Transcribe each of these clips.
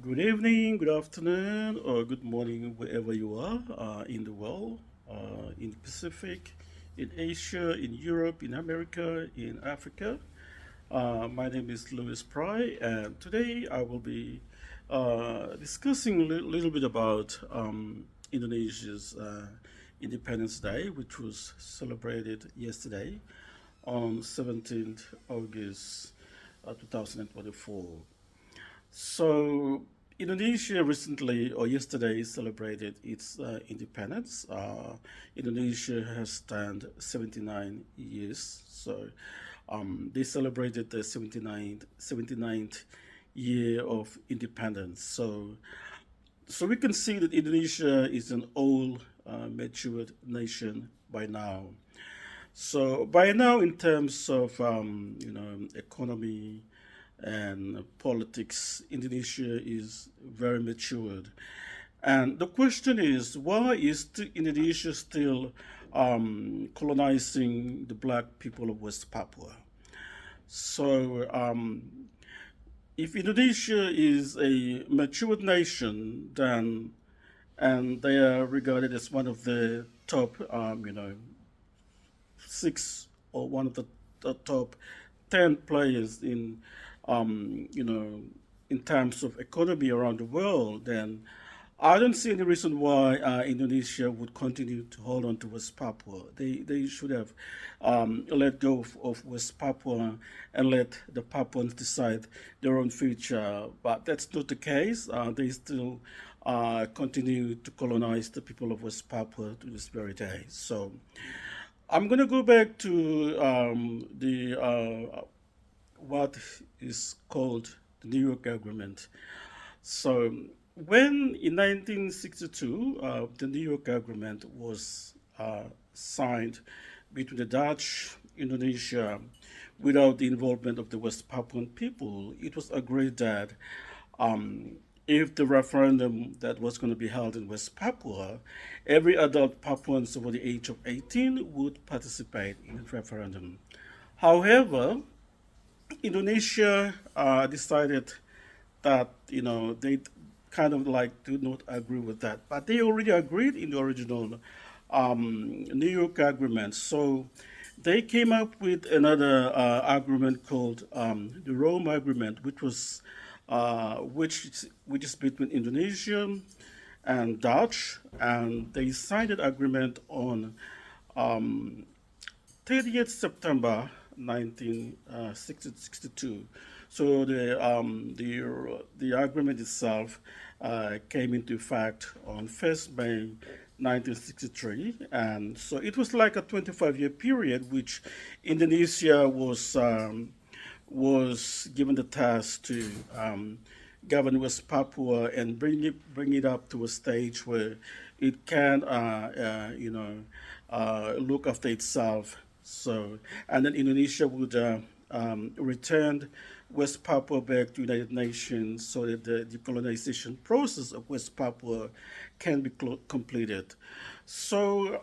Good evening, good afternoon, or good morning, wherever you are in the world, in the Pacific, in Asia, in Europe, in America, in Africa. My name is Louis Pry, and today I will be discussing a little bit about Indonesia's Independence Day, which was celebrated yesterday on 17th August 2024. So, Indonesia recently or yesterday celebrated its independence. Indonesia has turned 79 years. So, they celebrated the 79th year of independence. So we can see that Indonesia is an old, matured nation by now. So by now, in terms of economy and politics, Indonesia is very matured. And the question is, why is Indonesia still colonizing the black people of West Papua? So, if Indonesia is a matured nation, then and they are regarded as one of the top, six or one of the top 10 players in, in terms of economy around the world, then I don't see any reason why Indonesia would continue to hold on to West Papua. They should have let go of West Papua and let the Papuans decide their own future. But that's not the case. They still continue to colonize the people of West Papua to this very day. So I'm going to go back to the what is called the New York Agreement. So when in 1962 the New York Agreement was signed between the Dutch, Indonesia, without the involvement of the West Papuan people, it was agreed that um, if the referendum that was going to be held in West Papua, every adult Papuans over the age of 18 would participate in the referendum. However, Indonesia decided that they kind of like do not agree with that, but they already agreed in the original New York agreement. So they came up with another agreement called the Rome Agreement, which is between Indonesia and Dutch, and they signed that agreement on um, 30th September 1962. So the agreement itself came into effect on 1st May 1963, and so it was like a 25-year period which Indonesia was given the task to govern West Papua and bring it up to a stage where it can look after itself. So, and then Indonesia would return West Papua back to United Nations so that the decolonization process of West Papua can be completed. So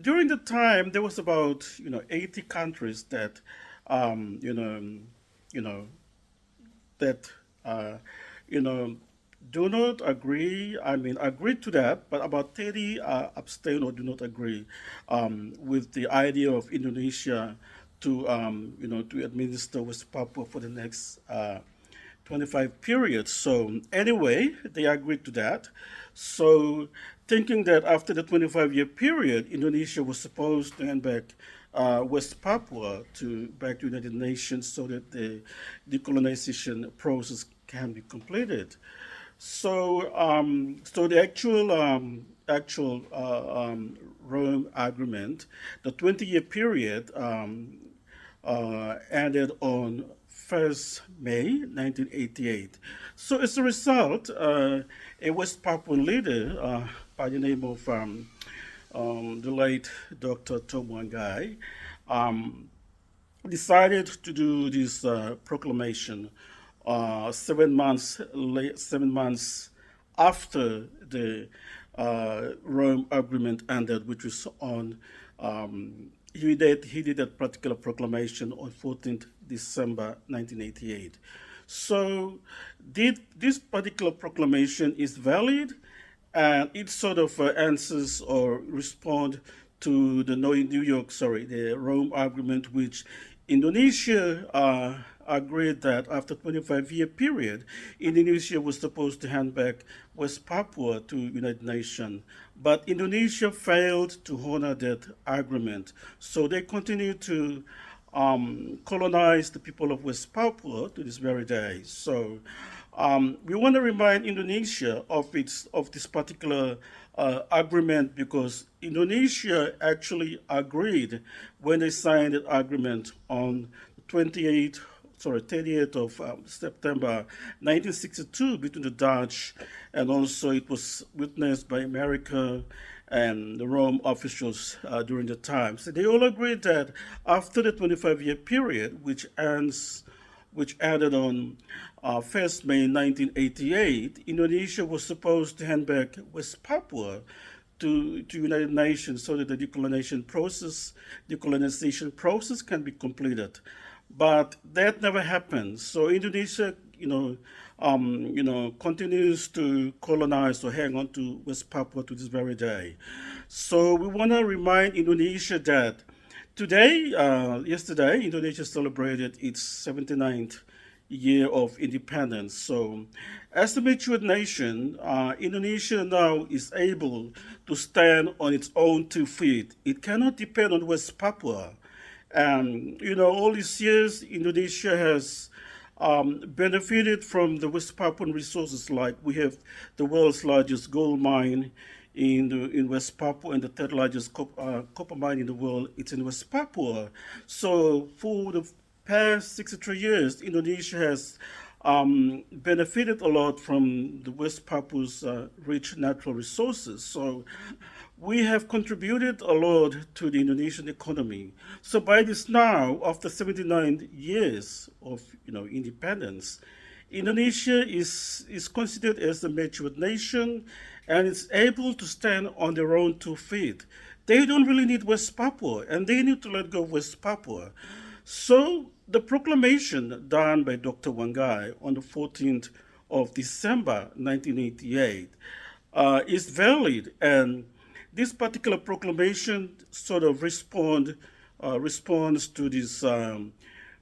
during the time, there was about 80 countries that um, you know you know that uh, you know do not agree. I mean, agree to that, but about 30 abstain or do not agree with the idea of Indonesia to to administer West Papua for the next 25 period. So anyway, they agreed to that. So thinking that after the 25-year period, Indonesia was supposed to hand back West Papua to back to United Nations so that the decolonization process can be completed. So the actual Rome Agreement, the 20-year period ended on 1st May 1988. So as a result, a West Papuan leader by the name of the late Dr. Thom Wainggai um, decided to do this proclamation 7 months after the Rome Agreement ended, which was on he did that particular proclamation on 14th December 1988. So this particular proclamation is valid, and it sort of answers or respond to the New York, sorry, the Rome Agreement, which Indonesia agreed that after 25-year period, Indonesia was supposed to hand back West Papua to United Nations. But Indonesia failed to honor that agreement. So they continue to colonize the people of West Papua to this very day. So we want to remind Indonesia of this particular agreement because Indonesia actually agreed when they signed that agreement on 30th of September 1962 between the Dutch, and also it was witnessed by America and the Rome officials during the time. So they all agreed that after the 25-year period, which ended on 1st May 1988, Indonesia was supposed to hand back West Papua to United Nations so that the decolonization process can be completed. But that never happened. So Indonesia, continues to colonize or hang on to West Papua to this very day. So we want to remind Indonesia that yesterday, Indonesia celebrated its 79th year of independence. So, as a mature nation, Indonesia now is able to stand on its own 2 feet. It cannot depend on West Papua. And, all these years, Indonesia has benefited from the West Papuan resources, like we have the world's largest gold mine in West Papua, and the third largest copper mine in the world. It's in West Papua. So for the past 63 years, Indonesia has benefited a lot from the West Papua's rich natural resources. So we have contributed a lot to the Indonesian economy. So by this now, after 79 years of independence, Indonesia is considered as a mature nation, and it's able to stand on their own 2 feet. They don't really need West Papua, and they need to let go of West Papua. So the proclamation done by Dr. Wainggai on the 14th of December 1988 is valid, and this particular proclamation sort of responds to this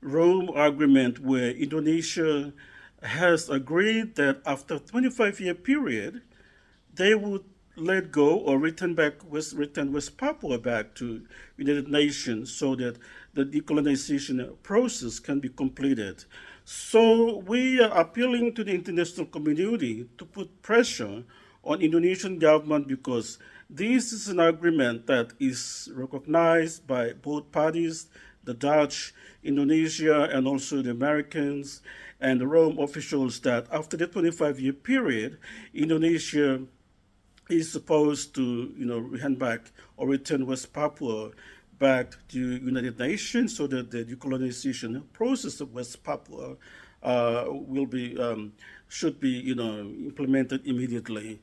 Rome agreement, where Indonesia has agreed that after a 25-year period, they would let go or return West Papua back to United Nations so that the decolonization process can be completed. So we are appealing to the international community to put pressure on Indonesian government, because this is an agreement that is recognized by both parties, the Dutch, Indonesia, and also the Americans and the Rome officials, that after the 25-year period, Indonesia is supposed to, hand back or return West Papua back to United Nations so that the decolonization process of West Papua should be, implemented immediately.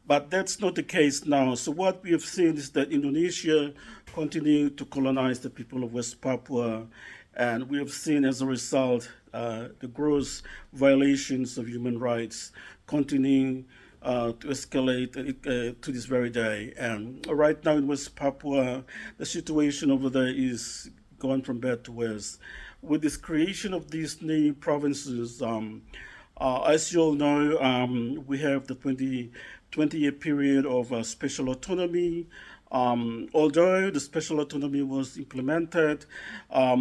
But that's not the case now. So what we have seen is that Indonesia continued to colonize the people of West Papua, and we have seen as a result the gross violations of human rights continuing to escalate to this very day. And right now in West Papua, the situation over there is going from bad to worse. With this creation of these new provinces, as you all know, we have the 20-year period of special autonomy. Although the special autonomy was implemented, a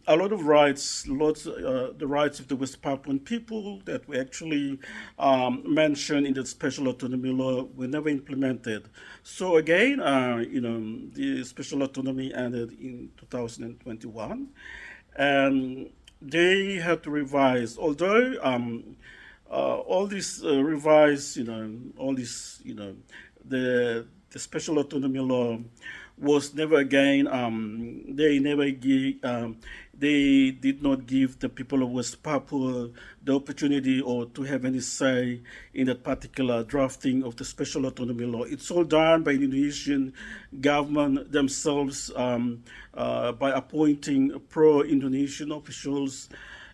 lot of rights, the rights of the West Papuan people that were actually mentioned in the special autonomy law were never implemented. So again, the special autonomy ended in 2021, and they had to revise. Although all this revised, the special autonomy law was never again. They did not give the people of West Papua the opportunity or to have any say in that particular drafting of the special autonomy law. It's all done by the Indonesian government themselves by appointing pro-Indonesian officials.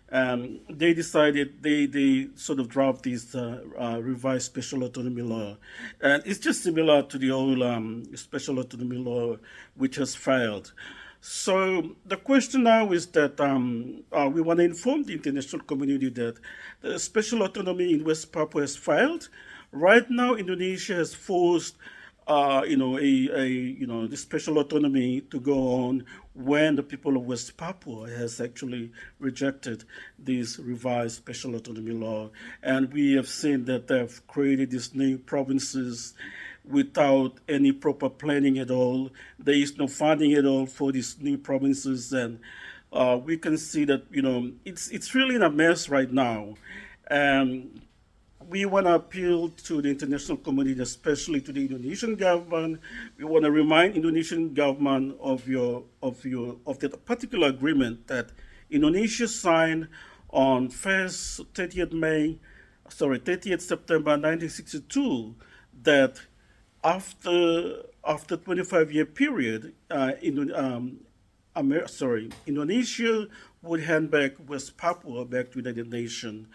They decided they sort of dropped this revised special autonomy law, and it's just similar to the old special autonomy law which has failed. So the question now is that we want to inform the international community that the special autonomy in West Papua has failed. Right now, Indonesia has forced the special autonomy to go on when the people of West Papua has actually rejected this revised special autonomy law. And we have seen that they've created these new provinces without any proper planning at all. There is no funding at all for these new provinces, and we can see that it's really in a mess right now. And we want to appeal to the international community, especially to the Indonesian government. We want to remind Indonesian government of that particular agreement that Indonesia signed on 30th September 1962, that after 25-year period, Indonesia would hand back West Papua back to the United Nations.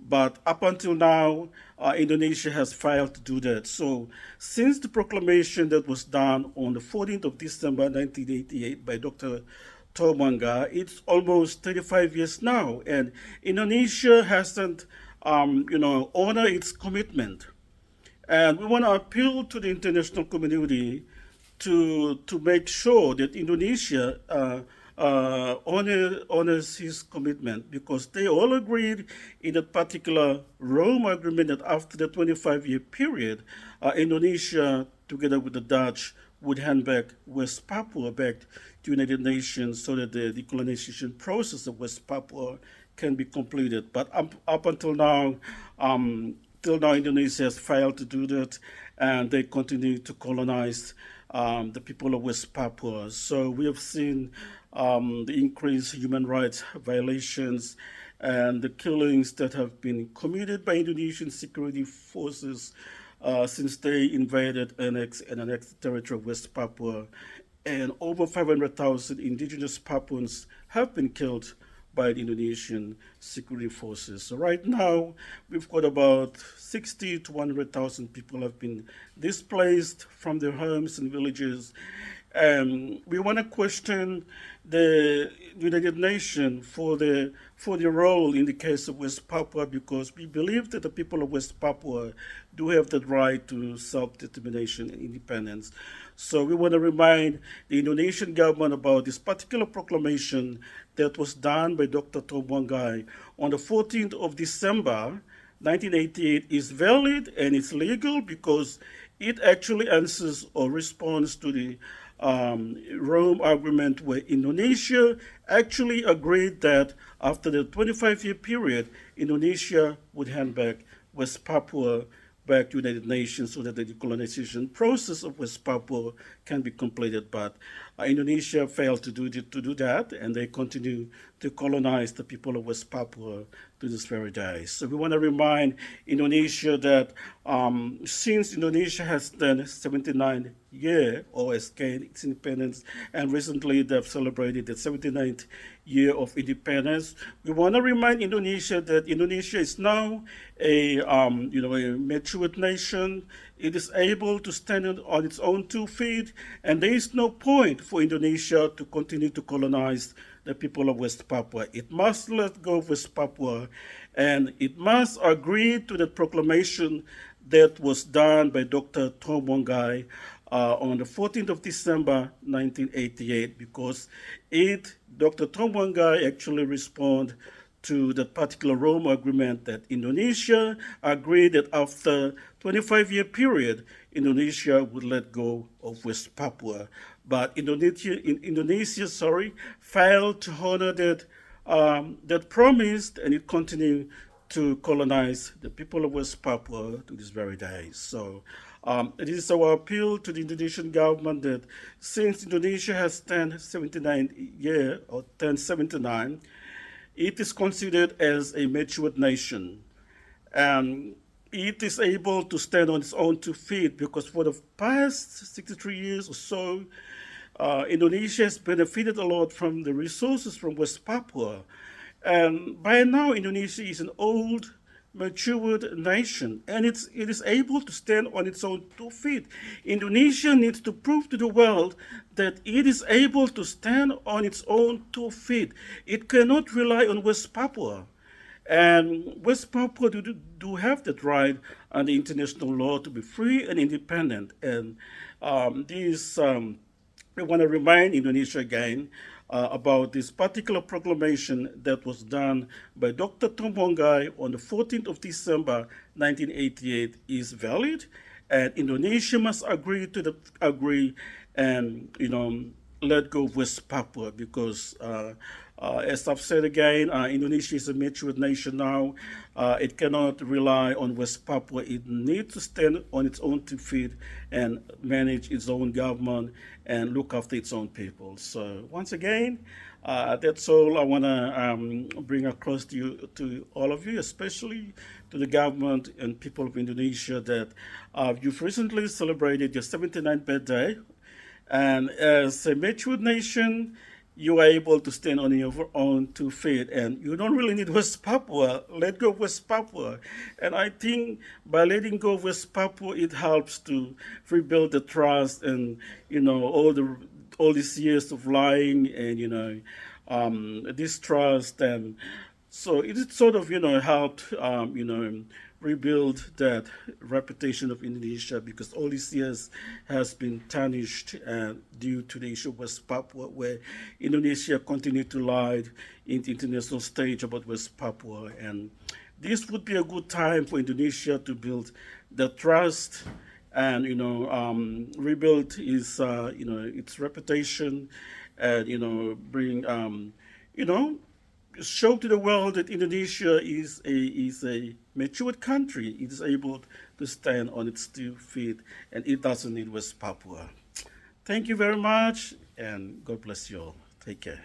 But up until now, Indonesia has failed to do that. So since the proclamation that was done on the 14th of December 1988 by Dr. Thom Wainggai, it's almost 35 years now, and Indonesia hasn't, honored its commitment. And we want to appeal to the international community to make sure that Indonesia honors his commitment, because they all agreed in that particular Rome Agreement that after the 25-year period, Indonesia, together with the Dutch, would hand back West Papua back to United Nations so that the decolonization process of West Papua can be completed. But up until now, till now, Indonesia has failed to do that, and they continue to colonize the people of West Papua. So we have seen the increased human rights violations and the killings that have been committed by Indonesian security forces since they invaded and annexed the territory of West Papua. And over 500,000 indigenous Papuans have been killed by the Indonesian security forces. So right now, we've got about 60 to 100,000 people have been displaced from their homes and villages. And we want to question the United Nations for the role in the case of West Papua, because we believe that the people of West Papua do have the right to self-determination and independence. So we want to remind the Indonesian government about this particular proclamation that was done by Dr. Thom Wainggai on the 14th of December 1988 is valid and it's legal because it actually answers or responds to the Rome Agreement, where Indonesia actually agreed that after the 25-year period, Indonesia would hand back West Papua back to United Nations so that the decolonization process of West Papua can be completed. But Indonesia failed to do that, and they continue to colonize the people of West Papua to this very day. So we want to remind Indonesia that since Indonesia has done 79 year or has gained its independence, and recently they've celebrated the 79th year of independence, we want to remind Indonesia that Indonesia is now a matured nation. It is able to stand on its own 2 feet, and there is no point for Indonesia to continue to colonize the people of West Papua. It must let go of West Papua, and it must agree to the proclamation that was done by Dr. Thom Wainggai on the 14th of December 1988, because Dr. Thom Wainggai actually responded to that particular Rome Agreement that Indonesia agreed that after 25-year period, Indonesia would let go of West Papua. But Indonesia failed to honor that promise, and it continued to colonize the people of West Papua to this very day. So it is our appeal to the Indonesian government that since Indonesia has turned 79 year or 1079, it is considered as a matured nation. And it is able to stand on its own 2 feet, because for the past 63 years or so, Indonesia has benefited a lot from the resources from West Papua. And by now, Indonesia is an old, matured nation, and it is able to stand on its own 2 feet. Indonesia needs to prove to the world that it is able to stand on its own 2 feet. It cannot rely on West Papua. And West Papua do have that right under international law to be free and independent. And I want to remind Indonesia again about this particular proclamation that was done by Dr. Thom Wainggai on the 14th of December 1988 is valid, and Indonesia must agree and let go of West Papua because. As I've said again, Indonesia is a matured nation now. It cannot rely on West Papua. It needs to stand on its own 2 feet and manage its own government and look after its own people. So once again, that's all I want to bring across to all of you, especially to the government and people of Indonesia, that you've recently celebrated your 79th birthday. And as a matured nation, you are able to stand on your own 2 feet, and you don't really need West Papua. Let go of West Papua. And I think by letting go of West Papua, it helps to rebuild the trust and, all these years of lying and, distrust. And so it sort of, helped, rebuild that reputation of Indonesia, because all these years has been tarnished due to the issue of West Papua, where Indonesia continued to lie in the international stage about West Papua. And this would be a good time for Indonesia to build the trust and rebuild its reputation and bring show to the world that Indonesia is a matured country. It is able to stand on its 2 feet, and it doesn't need West Papua. Thank you very much, and God bless you all. Take care.